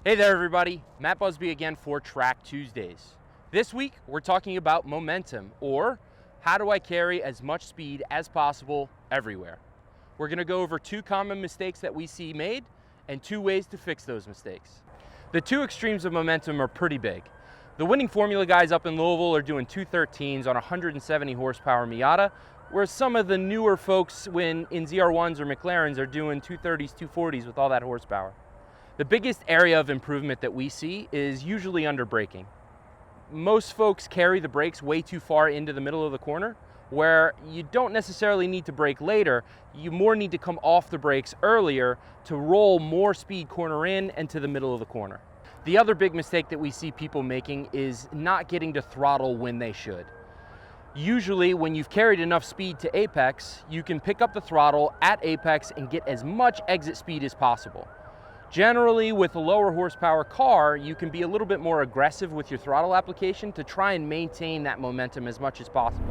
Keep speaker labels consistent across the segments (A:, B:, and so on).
A: Hey there everybody, Matt Busby again for Track Tuesdays. This week we're talking about momentum, or how do I carry as much speed as possible everywhere. We're going to go over two common mistakes that we see made and two ways to fix those mistakes. The two extremes of momentum are pretty big. The winning formula guys up in Louisville are doing 213s on a 170 horsepower Miata, whereas some of the newer folks in ZR1s or McLarens are doing 230s, 240s with all that horsepower. The biggest area of improvement that we see is usually under braking. Most folks carry the brakes way too far into the middle of the corner, where you don't necessarily need to brake later, you more need to come off the brakes earlier to roll more speed corner in and to the middle of the corner. The other big mistake that we see people making is not getting to throttle when they should. Usually when you've carried enough speed to apex, you can pick up the throttle at apex and get as much exit speed as possible. Generally, with a lower horsepower car, you can be a little bit more aggressive with your throttle application to try and maintain that momentum as much as possible.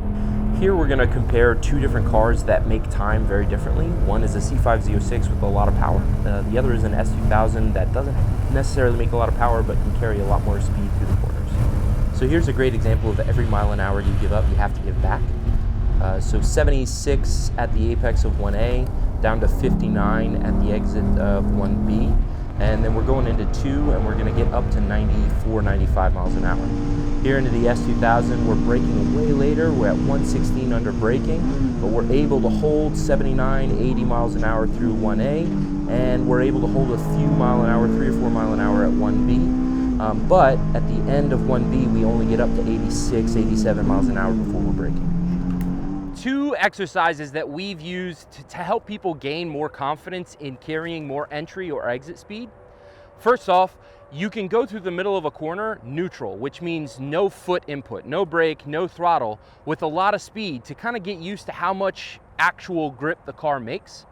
B: Here we're going to compare two different cars that make time very differently. One is a C5 Z06 with a lot of power. The other is an S2000 that doesn't necessarily make a lot of power but can carry a lot more speed through the corners. So here's a great example of every mile an hour you give up, you have to give back. So 76 at the apex of 1A, down to 59 at the exit of 1B. And then we're going into 2 and we're going to get up to 94, 95 miles an hour. Here into the S2000, we're braking way later. We're at 116 under braking, but we're able to hold 79, 80 miles an hour through 1A, and we're able to hold a few mile an hour, 3 or 4 mile an hour at 1B. But at the end of 1B, we only get up to 86, 87 miles an hour before we're braking.
A: Two exercises that we've used to help people gain more confidence in carrying more entry or exit speed. First off, you can go through the middle of a corner neutral, which means no foot input, no brake, no throttle, with a lot of speed to kind of get used to how much actual grip the car makes.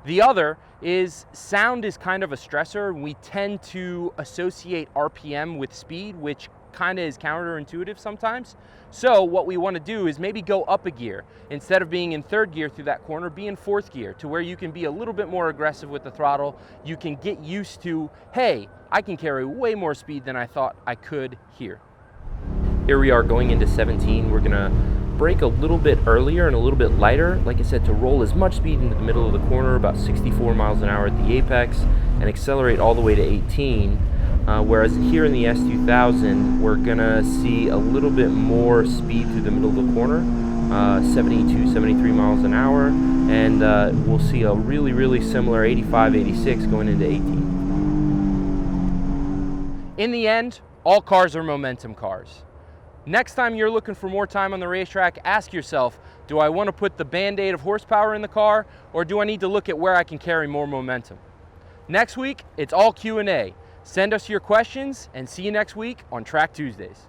A: The other is sound is kind of a stressor. We tend to associate RPM with speed, which kind of is counterintuitive sometimes. So what we want to do is maybe go up a gear. Instead of being in third gear through that corner, be in fourth gear, to where you can be a little bit more aggressive with the throttle. You can get used to, hey, I can carry way more speed than I thought I could here.
B: Here we are going into 17. We're gonna brake a little bit earlier and a little bit lighter, like I said, to roll as much speed into the middle of the corner, about 64 miles an hour at the apex, and accelerate all the way to 18. Whereas here in the S2000, we're gonna see a little bit more speed through the middle of the corner, 72, 73 miles an hour, and we'll see a really similar 85, 86 going into 18.
A: In the end, all cars are momentum cars. Next time you're looking for more time on the racetrack, ask yourself, do I want to put the Band-Aid of horsepower in the car, or do I need to look at where I can carry more momentum? Next week, it's all Q&A. Send us your questions and see you next week on Track Tuesdays.